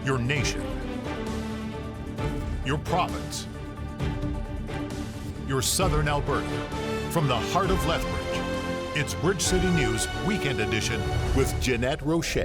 your nation, your province, your southern Alberta. From the heart of Lethbridge, it's Bridge City News Weekend Edition with Jeanette Roche.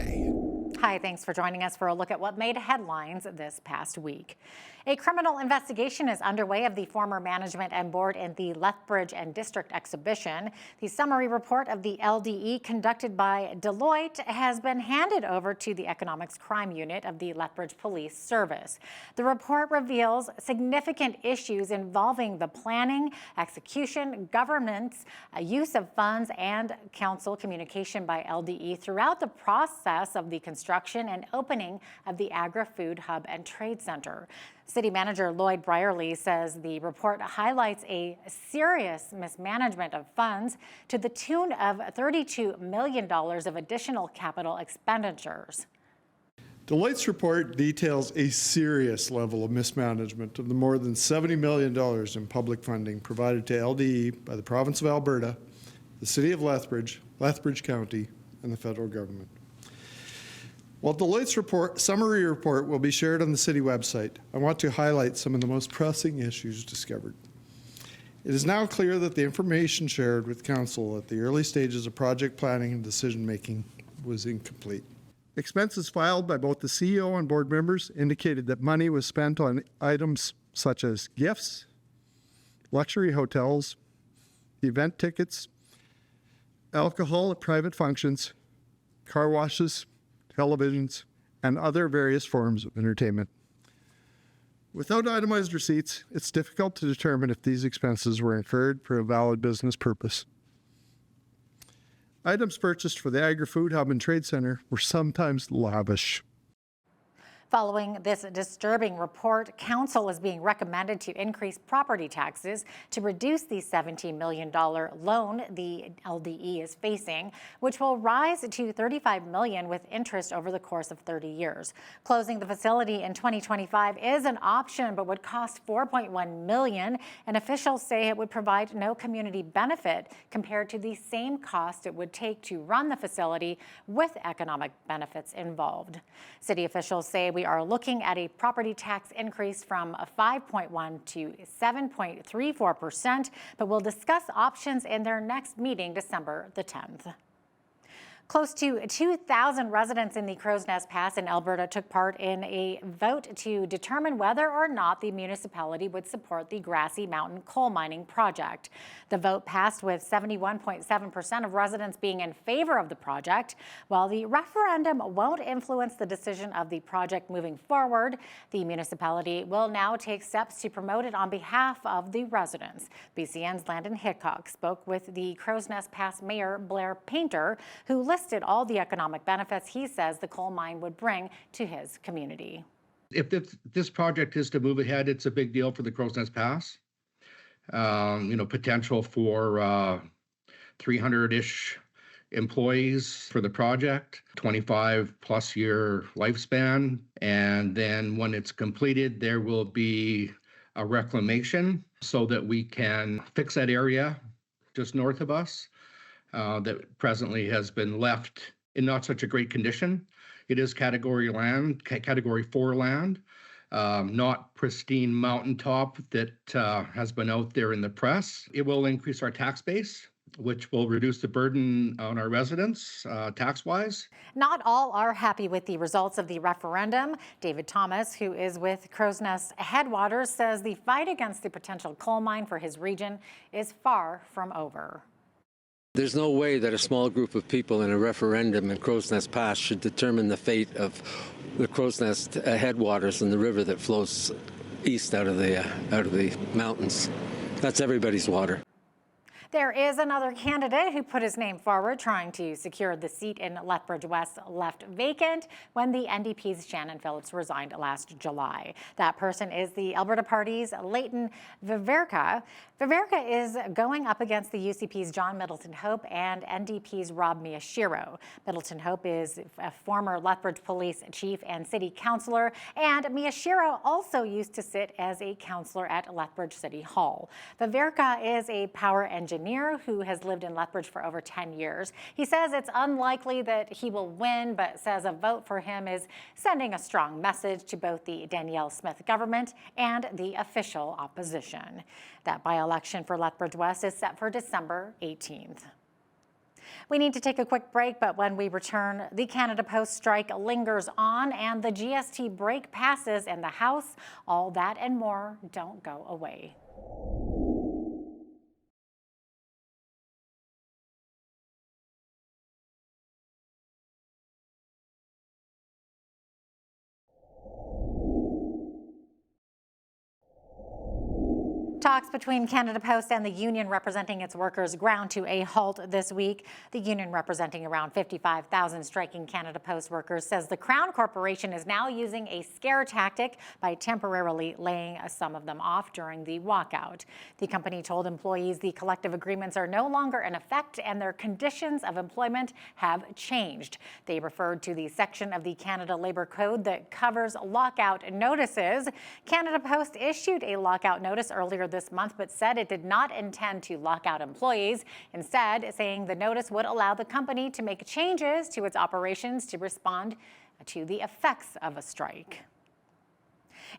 Hi, thanks for joining us for a look at what made headlines this past week. A criminal investigation is underway of the former management and board in the Lethbridge and District exhibition. The summary report of the LDE conducted by Deloitte has been handed over to the Economics Crime Unit of the Lethbridge Police Service. The report reveals significant issues involving the planning, execution, governance, use of funds, and council communication by LDE throughout the process of the construction and opening of the Agri-Food Hub and Trade Center. City Manager Lloyd Brierley says the report highlights a serious mismanagement of funds to the tune of $32 million of additional capital expenditures. Deloitte's report details a serious level of mismanagement of the more than $70 million in public funding provided to LDE by the province of Alberta, the City of Lethbridge, Lethbridge County, and the federal government. While Deloitte's summary report will be shared on the City website, I want to highlight some of the most pressing issues discovered. It is now clear that the information shared with Council at the early stages of project planning and decision-making was incomplete. Expenses filed by both the CEO and board members indicated that money was spent on items such as gifts, luxury hotels, event tickets, alcohol at private functions, car washes, televisions, and other various forms of entertainment. Without itemized receipts, it's difficult to determine if these expenses were incurred for a valid business purpose. Items purchased for the Agri-Food Hub and Trade Center were sometimes lavish. Following this disturbing report, Council is being recommended to increase property taxes to reduce the $17 million loan the LDE is facing, which will rise to $35 million with interest over the course of 30 years. Closing the facility in 2025 is an option, but would cost $4.1 million, and officials say it would provide no community benefit compared to the same cost it would take to run the facility with economic benefits involved. City officials say we are looking at a property tax increase from 5.1% to 7.34%, but will discuss options in their next meeting December the 10th. Close to 2,000 residents in the Crow's Nest Pass in Alberta took part in a vote to determine whether or not the municipality would support the Grassy Mountain coal mining project. The vote passed with 71.7% of residents being in favor of the project. While the referendum won't influence the decision of the project moving forward, the municipality will now take steps to promote it on behalf of the residents. BCN's Landon Hickok spoke with the Crow's Nest Pass Mayor Blair Painter, who listed all the economic benefits he says the coal mine would bring to his community. If this project is to move ahead, it's a big deal for the Crow's Nest Pass. Potential for 300-ish employees for the project, 25-plus year lifespan. And then when it's completed, there will be a reclamation so that we can fix that area just north of us. That presently has been left in not such a great condition. It is category 4 land, not pristine mountaintop that has been out there in the press. It will increase our tax base, which will reduce the burden on our residents tax-wise. Not all are happy with the results of the referendum. David Thomas, who is with Crow's Nest Headwaters, says the fight against the potential coal mine for his region is far from over. There's no way that a small group of people in a referendum in Crow's Nest Pass should determine the fate of the Crow's Nest headwaters and the river that flows east out of the mountains. That's everybody's water. There is another candidate who put his name forward trying to secure the seat in Lethbridge West left vacant when the NDP's Shannon Phillips resigned last July. That person is the Alberta Party's Leighton Viverka. Viverka is going up against the UCP's John Middleton Hope and NDP's Rob Miyashiro. Middleton Hope is a former Lethbridge Police Chief and City Councillor, and Miyashiro also used to sit as a councillor at Lethbridge City Hall. Viverka is a power engineer engineer who has lived in Lethbridge for over 10 years. He says it's unlikely that he will win, but says a vote for him is sending a strong message to both the Danielle Smith government and the official opposition. That by-election for Lethbridge West is set for December 18th. We need to take a quick break, but when we return, the Canada Post strike lingers on and the GST break passes in the House. All that and more. Don't go away. Talks between Canada Post and the union representing its workers ground to a halt this week. The union representing around 55,000 striking Canada Post workers says the Crown Corporation is now using a scare tactic by temporarily laying some of them off during the walkout. The company told employees the collective agreements are no longer in effect and their conditions of employment have changed. They referred to the section of the Canada Labour Code that covers lockout notices. Canada Post issued a lockout notice earlier this month, but said it did not intend to lock out employees, instead saying the notice would allow the company to make changes to its operations to respond to the effects of a strike.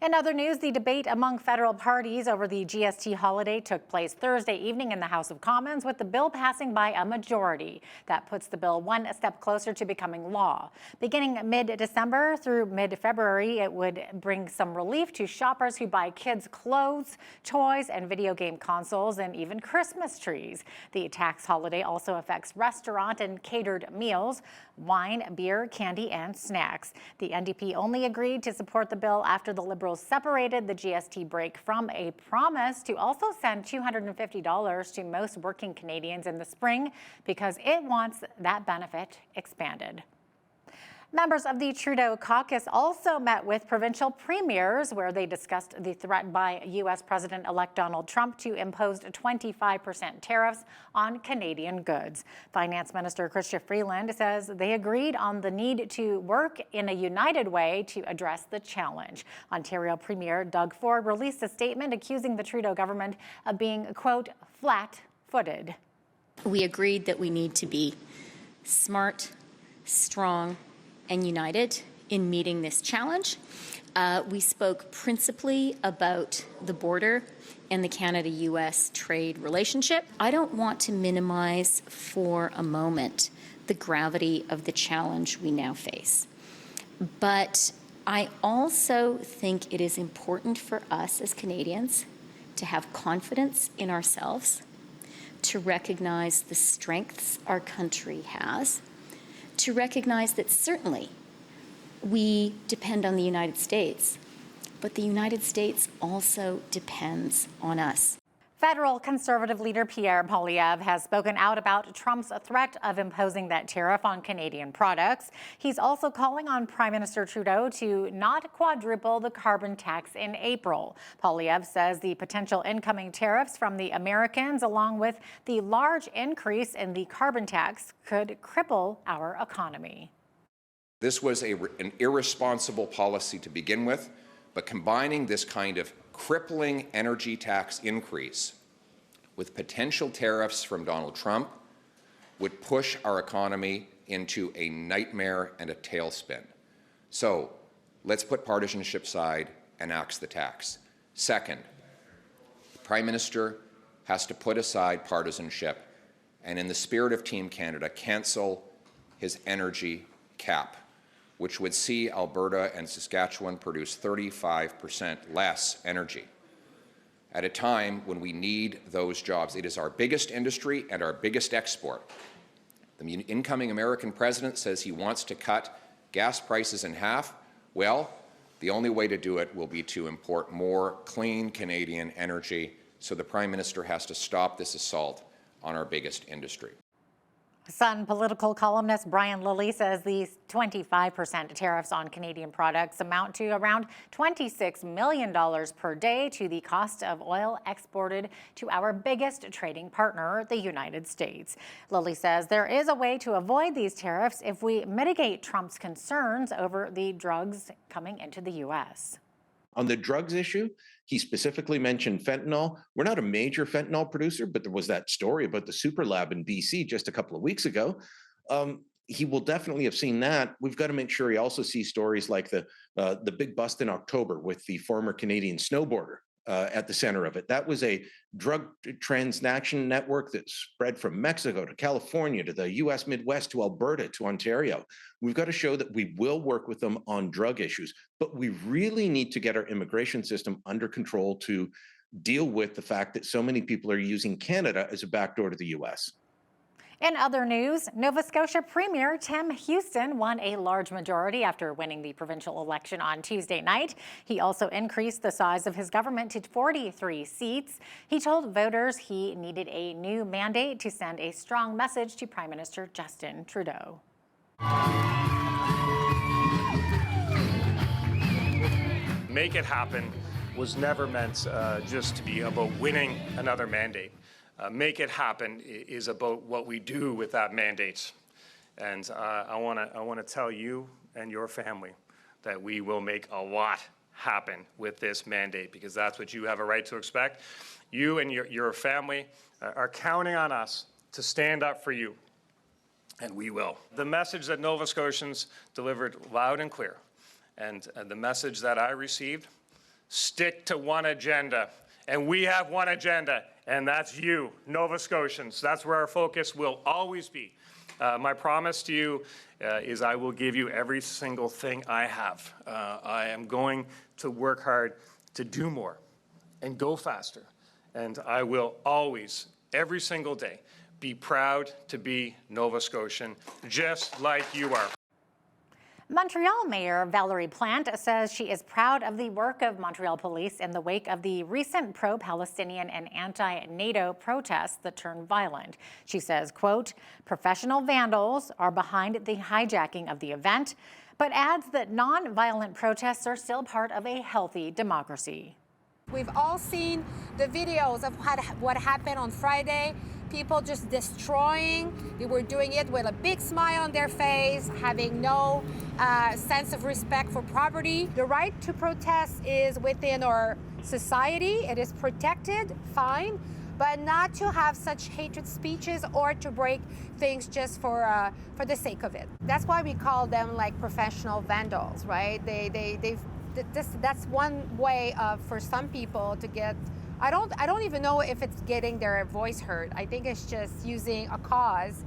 In other news, the debate among federal parties over the GST holiday took place Thursday evening in the House of Commons, with the bill passing by a majority. That puts the bill one step closer to becoming law. Beginning mid-December through mid-February, it would bring some relief to shoppers who buy kids' clothes, toys, and video game consoles, and even Christmas trees. The tax holiday also affects restaurant and catered meals, wine, beer, candy, and snacks. The NDP only agreed to support the bill after the Liberals separated the GST break from a promise to also send $250 to most working Canadians in the spring because it wants that benefit expanded. Members of the Trudeau caucus also met with provincial premiers, where they discussed the threat by U.S. President-elect Donald Trump to impose 25% tariffs on Canadian goods. Finance Minister Chrystia Freeland says they agreed on the need to work in a united way to address the challenge. Ontario Premier Doug Ford released a statement accusing the Trudeau government of being, quote, flat-footed. We agreed that we need to be smart, strong, and united in meeting this challenge. We spoke principally about the border and the Canada-U.S. trade relationship. I don't want to minimize for a moment the gravity of the challenge we now face. But I also think it is important for us as Canadians to have confidence in ourselves, to recognize the strengths our country has, to recognize that certainly we depend on the United States, but the United States also depends on us. Federal Conservative leader Pierre Poilievre has spoken out about Trump's threat of imposing that tariff on Canadian products. He's also calling on Prime Minister Trudeau to not quadruple the carbon tax in April. Poilievre says the potential incoming tariffs from the Americans, along with the large increase in the carbon tax, could cripple our economy. This was an irresponsible policy to begin with, but combining this kind of crippling energy tax increase with potential tariffs from Donald Trump would push our economy into a nightmare and a tailspin. So let's put partisanship aside and axe the tax. Second, the Prime Minister has to put aside partisanship and, in the spirit of Team Canada, cancel his energy cap, which would see Alberta and Saskatchewan produce 35% less energy at a time when we need those jobs. It is our biggest industry and our biggest export. The incoming American president says he wants to cut gas prices in half. Well, the only way to do it will be to import more clean Canadian energy, so the Prime Minister has to stop this assault on our biggest industry. Sun political columnist Brian Lilley says these 25% tariffs on Canadian products amount to around $26 million per day to the cost of oil exported to our biggest trading partner, the United States. Lilley says there is a way to avoid these tariffs if we mitigate Trump's concerns over the drugs coming into the U.S. On the drugs issue, he specifically mentioned fentanyl. We're not a major fentanyl producer, but there was that story about the super lab in BC just a couple of weeks ago. He will definitely have seen that. We've got to make sure he also sees stories like the big bust in October with the former Canadian snowboarder at the center of it. That was a drug transaction network that spread from Mexico to California to the US Midwest to Alberta to Ontario. We've got to show that we will work with them on drug issues, but we really need to get our immigration system under control to deal with the fact that so many people are using Canada as a backdoor to the US. In other news, Nova Scotia Premier Tim Houston won a large majority after winning the provincial election on Tuesday night. He also increased the size of his government to 43 seats. He told voters he needed a new mandate to send a strong message to Prime Minister Justin Trudeau. Make it happen was never meant just to be about winning another mandate. Make it happen is about what we do with that mandate. And I want to tell you and your family that we will make a lot happen with this mandate, because that's what you have a right to expect. You and your family are counting on us to stand up for you, and we will. The message that Nova Scotians delivered loud and clear, and the message that I received: stick to one agenda. And we have one agenda, and that's you, Nova Scotians. That's where our focus will always be. My promise to you is I will give you every single thing I have. I am going to work hard to do more and go faster. And I will always, every single day, be proud to be Nova Scotian, just like you are. Montreal Mayor Valerie Plante says she is proud of the work of Montreal police in the wake of the recent pro-Palestinian and anti-NATO protests that turned violent. She says, quote, professional vandals are behind the hijacking of the event, but adds that non-violent protests are still part of a healthy democracy. We've all seen the videos of what happened on Friday. People just destroying. They were doing it with a big smile on their face, having no sense of respect for property. The right to protest is within our society. It is protected, fine, but not to have such hatred speeches or to break things just for the sake of it. That's why we call them like professional vandals, right? That's one way of, for some people to get, I don't even know if it's getting their voice heard. I think it's just using a cause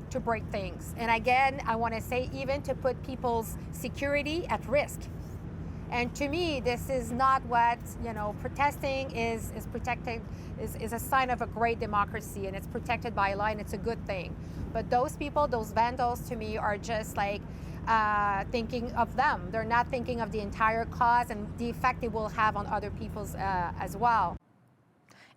to break things. And again, I want to say, even to put people's security at risk. And to me, this is not what, protesting is protected, is a sign of a great democracy, and it's protected by law, and it's a good thing. But those people, those vandals, to me, are just like thinking of them. They're not thinking of the entire cause and the effect it will have on other people's as well.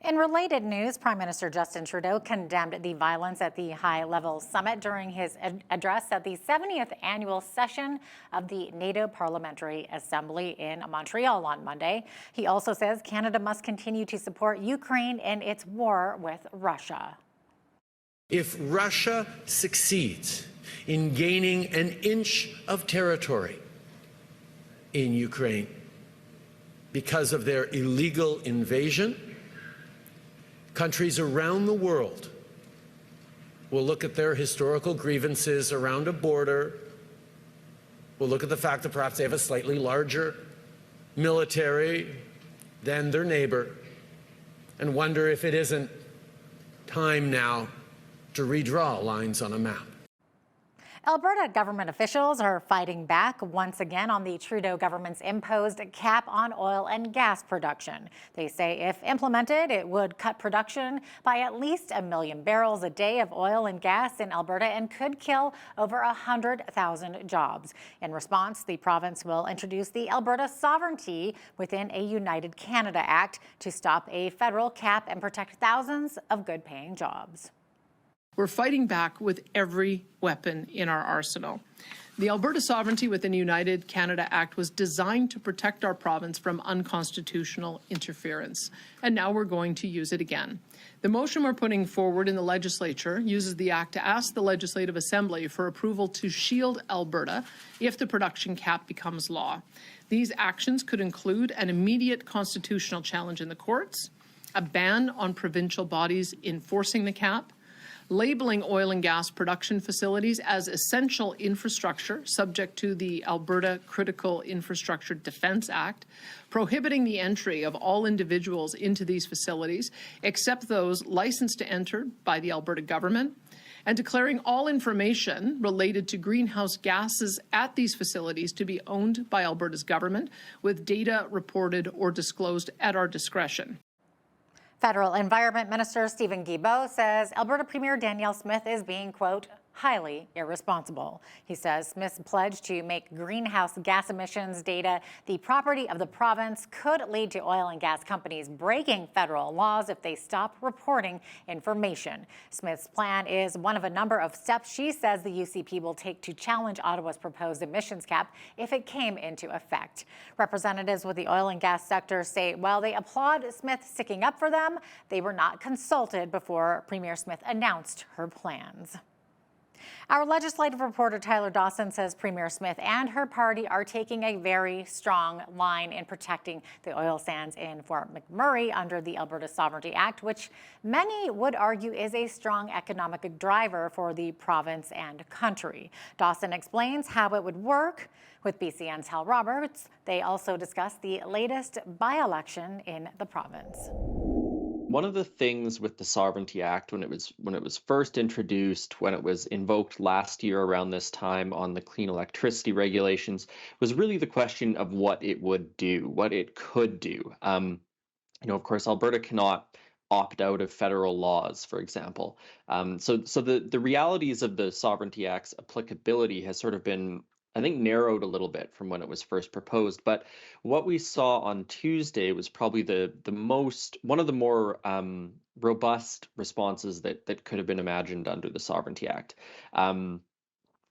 In related news, Prime Minister Justin Trudeau condemned the violence at the high-level summit during his address at the 70th annual session of the NATO Parliamentary Assembly in Montreal on Monday. He also says Canada must continue to support Ukraine in its war with Russia. If Russia succeeds in gaining an inch of territory in Ukraine because of their illegal invasion, countries around the world will look at their historical grievances around a border, will look at the fact that perhaps they have a slightly larger military than their neighbor, and wonder if it isn't time now to redraw lines on a map. Alberta government officials are fighting back once again on the Trudeau government's imposed cap on oil and gas production. They say if implemented, it would cut production by at least 1 million barrels a day of oil and gas in Alberta and could kill over 100,000 jobs. In response, the province will introduce the Alberta Sovereignty within a United Canada Act to stop a federal cap and protect thousands of good-paying jobs. We're fighting back with every weapon in our arsenal. The Alberta Sovereignty within the United Canada Act was designed to protect our province from unconstitutional interference, and now we're going to use it again. The motion we're putting forward in the legislature uses the Act to ask the Legislative Assembly for approval to shield Alberta if the production cap becomes law. These actions could include an immediate constitutional challenge in the courts, a ban on provincial bodies enforcing the cap, labeling oil and gas production facilities as essential infrastructure subject to the Alberta Critical Infrastructure Defence Act, prohibiting the entry of all individuals into these facilities except those licensed to enter by the Alberta government, and declaring all information related to greenhouse gases at these facilities to be owned by Alberta's government, with data reported or disclosed at our discretion. Federal Environment Minister Stephen Guilbeault says Alberta Premier Danielle Smith is being, quote, highly irresponsible. He says Smith's pledge to make greenhouse gas emissions data the property of the province could lead to oil and gas companies breaking federal laws if they stop reporting information. Smith's plan is one of a number of steps she says the UCP will take to challenge Ottawa's proposed emissions cap if it came into effect. Representatives with the oil and gas sector say while they applaud Smith sticking up for them, they were not consulted before Premier Smith announced her plans. Our legislative reporter Tyler Dawson says Premier Smith and her party are taking a very strong line in protecting the oil sands in Fort McMurray under the Alberta Sovereignty Act, which many would argue is a strong economic driver for the province and country. Dawson explains how it would work. With BCN's Hal Roberts, they also discuss the latest by-election in the province. One of the things with the Sovereignty Act when it was first introduced, when it was invoked last year around this time on the clean electricity regulations, was really the question of what it would do, what it could do. Of course, Alberta cannot opt out of federal laws, for example. So the realities of the Sovereignty Act's applicability has sort of been, I think, narrowed a little bit from when it was first proposed. But what we saw on Tuesday was probably one of the more robust responses that could have been imagined under the Sovereignty Act.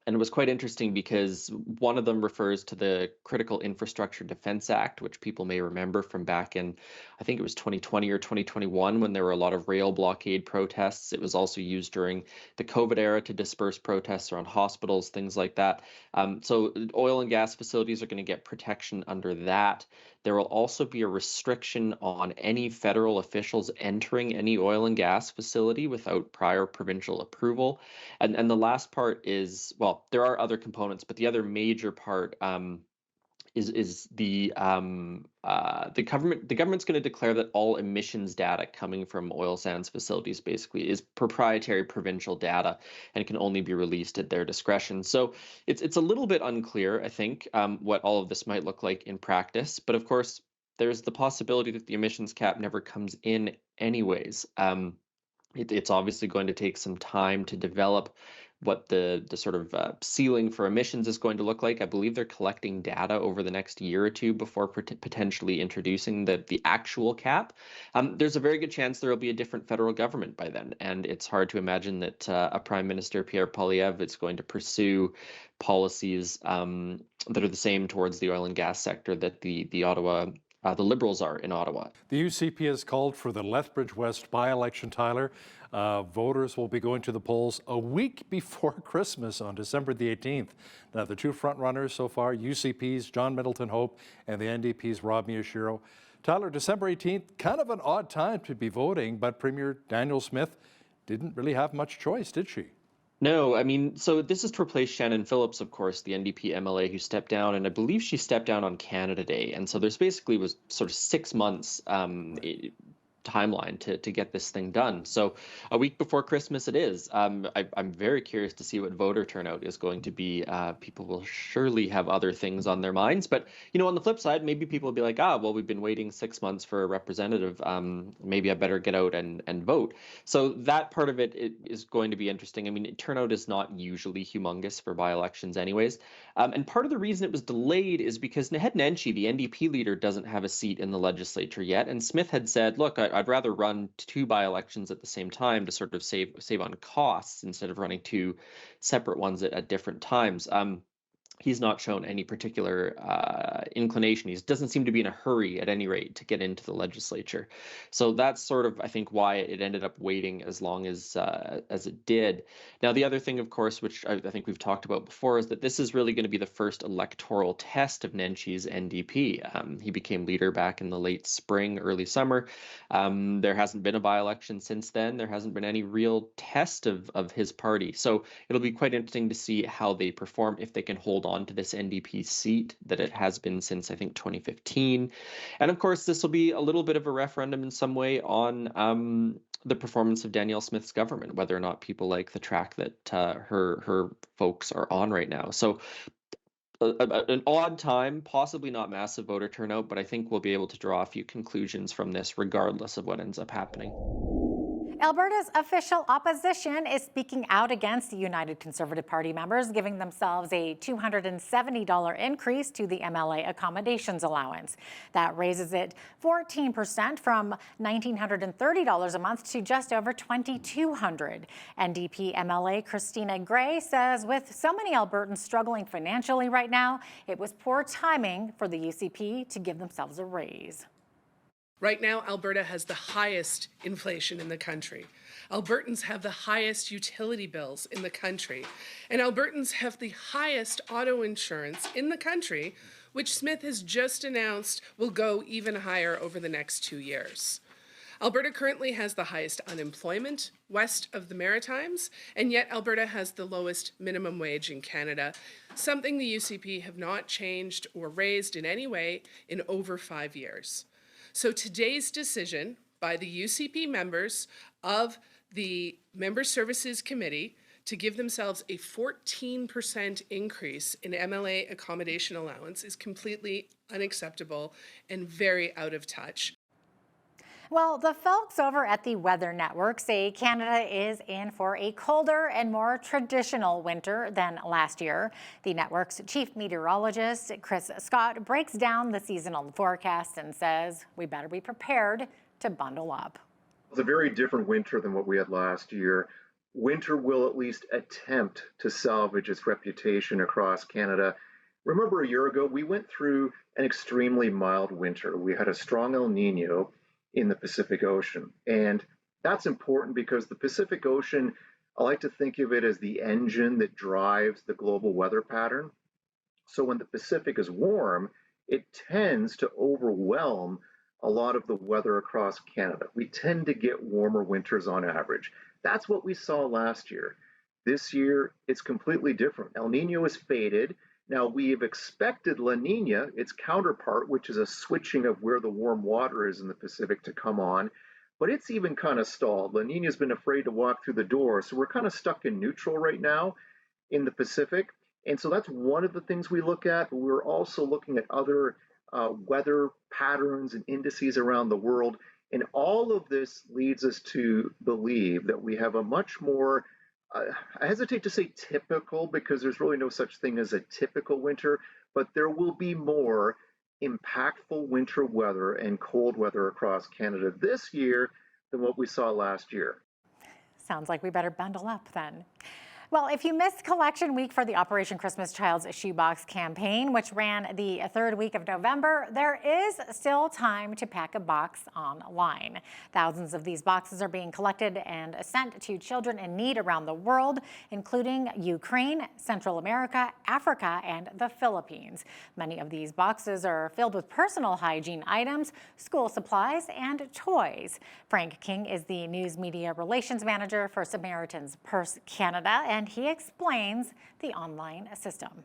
And it was quite interesting because one of them refers to the Critical Infrastructure Defence Act, which people may remember from back in, I think it was 2020 or 2021, when there were a lot of rail blockade protests. It was also used during the COVID era to disperse protests around hospitals, things like that. So oil and gas facilities are going to get protection under that. There will also be a restriction on any federal officials entering any oil and gas facility without prior provincial approval. And the last part is, well, there are other components, but the other major part is the government's going to declare that all emissions data coming from oil sands facilities basically is proprietary provincial data and can only be released at their discretion. So it's a little bit unclear, I think, what all of this might look like in practice. But of course, there's the possibility that the emissions cap never comes in anyways. It's obviously going to take some time to develop what the sort of ceiling for emissions is going to look like. I believe they're collecting data over the next year or two before potentially introducing the actual cap. There's a very good chance there will be a different federal government by then, and it's hard to imagine that a Prime Minister, Pierre Poilievre, is going to pursue policies that are the same towards the oil and gas sector that the Liberals are in Ottawa. The UCP has called for the Lethbridge West by-election, Tyler. Voters will be going to the polls a week before Christmas on December the 18th. Now, the two front-runners so far, UCP's John Middleton Hope and the NDP's Rob Miyashiro. Tyler, December 18th, kind of an odd time to be voting, but Premier Danielle Smith didn't really have much choice, did she? No, I mean, so this is to replace Shannon Phillips, of course, the NDP MLA who stepped down, and I believe she stepped down on Canada Day. And so there's basically was sort of 6 months timeline to get this thing done. So a week before Christmas it is. I'm very curious to see what voter turnout is going to be. People will surely have other things on their minds. But, on the flip side, maybe people will be like, well, we've been waiting 6 months for a representative. Maybe I better get out and vote. So that part of it is going to be interesting. I mean, turnout is not usually humongous for by-elections anyways. And part of the reason it was delayed is because Naheed Nenshi, the NDP leader, doesn't have a seat in the legislature yet. And Smith had said, look, I'd rather run 2 by-elections at the same time to sort of save on costs instead of running 2 separate ones at different times. He's not shown any particular inclination. He doesn't seem to be in a hurry, at any rate, to get into the legislature. So that's sort of, I think, why it ended up waiting as long as it did. Now, the other thing, of course, which I think we've talked about before, is that this is really going to be the first electoral test of Nenshi's NDP. He became leader back in the late spring, early summer. There hasn't been a by-election since then. There hasn't been any real test of his party. So it'll be quite interesting to see how they perform, if they can hold on to this NDP seat that it has been since, I think, 2015. And of course, this will be a little bit of a referendum in some way on the performance of Danielle Smith's government, whether or not people like the track that her folks are on right now. So an odd time, possibly not massive voter turnout, but I think we'll be able to draw a few conclusions from this regardless of what ends up happening. Alberta's official opposition is speaking out against the United Conservative Party members giving themselves a $270 increase to the MLA accommodations allowance. That raises it 14% from $1,930 a month to just over $2,200. NDP MLA Christina Gray says with so many Albertans struggling financially right now, it was poor timing for the UCP to give themselves a raise. Right now, Alberta has the highest inflation in the country. Albertans have the highest utility bills in the country. And Albertans have the highest auto insurance in the country, which Smith has just announced will go even higher over the next 2 years. Alberta currently has the highest unemployment west of the Maritimes, and yet Alberta has the lowest minimum wage in Canada, something the UCP have not changed or raised in any way in over 5 years. So today's decision by the UCP members of the Member Services Committee to give themselves a 14% increase in MLA accommodation allowance is completely unacceptable and very out of touch. Well, the folks over at the Weather Network say Canada is in for a colder and more traditional winter than last year. The network's chief meteorologist, Chris Scott, breaks down the seasonal forecast and says we better be prepared to bundle up. It's a very different winter than what we had last year. Winter will at least attempt to salvage its reputation across Canada. Remember, a year ago, we went through an extremely mild winter. We had a strong El Nino in the Pacific Ocean. And that's important because the Pacific Ocean, I like to think of it as the engine that drives the global weather pattern. So when the Pacific is warm, it tends to overwhelm a lot of the weather across Canada. We tend to get warmer winters on average. That's what we saw last year. This year, it's completely different. El Nino is faded. Now, we have expected La Nina, its counterpart, which is a switching of where the warm water is in the Pacific, to come on, but it's even kind of stalled. La Nina's been afraid to walk through the door, so we're kind of stuck in neutral right now in the Pacific. And so that's one of the things we look at. We're also looking at other weather patterns and indices around the world. And all of this leads us to believe that we have a much more I hesitate to say typical because there's really no such thing as a typical winter, but there will be more impactful winter weather and cold weather across Canada this year than what we saw last year. Sounds like we better bundle up then. Well, if you missed Collection Week for the Operation Christmas Child's Shoebox campaign, which ran the third week of November, there is still time to pack a box online. Thousands of these boxes are being collected and sent to children in need around the world, including Ukraine, Central America, Africa, and the Philippines. Many of these boxes are filled with personal hygiene items, school supplies, and toys. Frank King is the News Media Relations Manager for Samaritan's Purse Canada, and he explains the online system.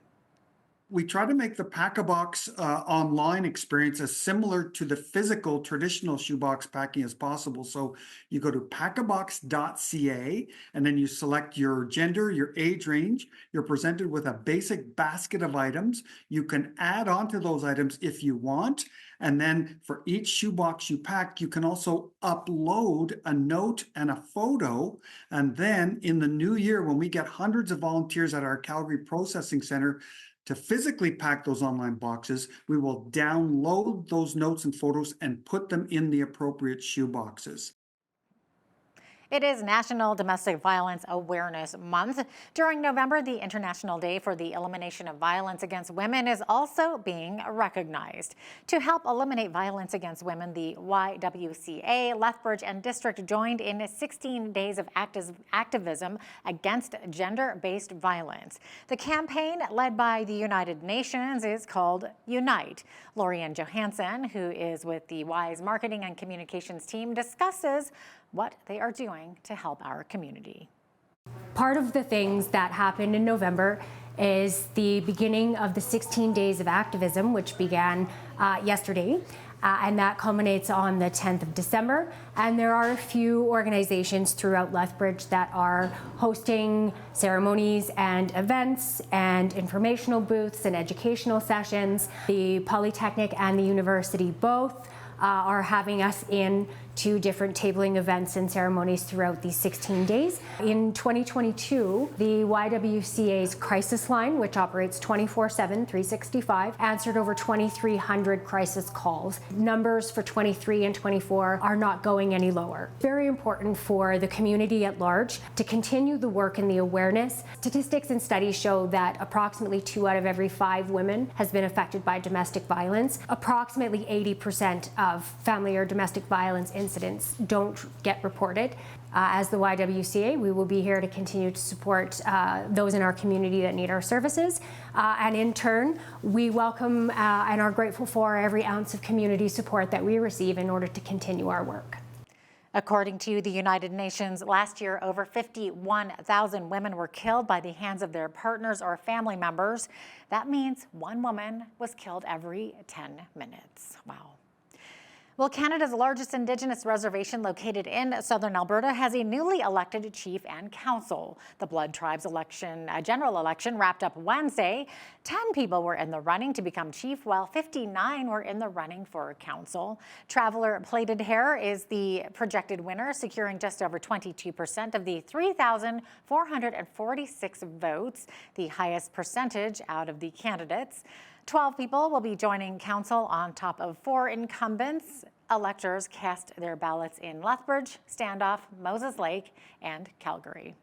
We try to make the Pack-a-Box online experience as similar to the physical traditional shoebox packing as possible. So you go to packabox.ca and then you select your gender, your age range. You're presented with a basic basket of items. You can add on to those items if you want. And then for each shoebox you pack, you can also upload a note and a photo. And then in the new year, when we get hundreds of volunteers at our Calgary Processing Center, To physically pack those online boxes, we will download those notes and photos and put them in the appropriate shoe boxes. It is National Domestic Violence Awareness Month. During November, the International Day for the Elimination of Violence Against Women is also being recognized. To help eliminate violence against women, the YWCA, Lethbridge, and District joined in 16 days of activism against gender-based violence. The campaign, led by the United Nations, is called Unite. Lorianne Johansson, who is with the Y's marketing and communications team, discusses what they are doing to help our community. Part of the things that happened in November is the beginning of the 16 days of activism, which began yesterday, and that culminates on the 10th of December. And there are a few organizations throughout Lethbridge that are hosting ceremonies and events and informational booths and educational sessions. The Polytechnic and the university both are having us in 2 different tabling events and ceremonies throughout these 16 days. In 2022, the YWCA's crisis line, which operates 24/7, 365, answered over 2,300 crisis calls. Numbers for 23 and 24 are not going any lower. Very important for the community at large to continue the work and the awareness. Statistics and studies show that approximately 2 out of every 5 women has been affected by domestic violence. Approximately 80% of family or domestic violence incidents don't get reported. As the YWCA, we will be here to continue to support those in our community that need our services. And in turn, we welcome and are grateful for every ounce of community support that we receive in order to continue our work. According to the United Nations, last year, over 51,000 women were killed by the hands of their partners or family members. That means 1 woman was killed every 10 minutes. Wow. Well, Canada's largest Indigenous reservation located in southern Alberta has a newly elected chief and council. The Blood Tribes general election wrapped up Wednesday. 10 people were in the running to become chief, while 59 were in the running for council. Traveler Plaited Hair is the projected winner, securing just over 22% of the 3,446 votes, the highest percentage out of the candidates. 12 people will be joining council on top of 4 incumbents. Electors cast their ballots in Lethbridge, Standoff, Moses Lake, and Calgary.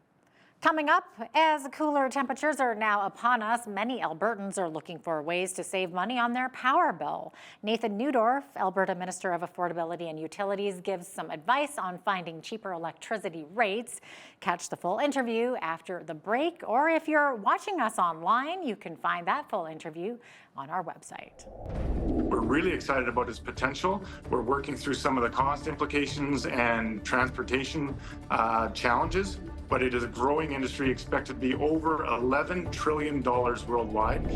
Coming up, as cooler temperatures are now upon us, many Albertans are looking for ways to save money on their power bill. Nathan Neudorf, Alberta Minister of Affordability and Utilities, gives some advice on finding cheaper electricity rates. Catch the full interview after the break, or if you're watching us online, you can find that full interview on our website. We're really excited about its potential. We're working through some of the cost implications and transportation challenges, but it is a growing industry expected to be over $11 trillion worldwide.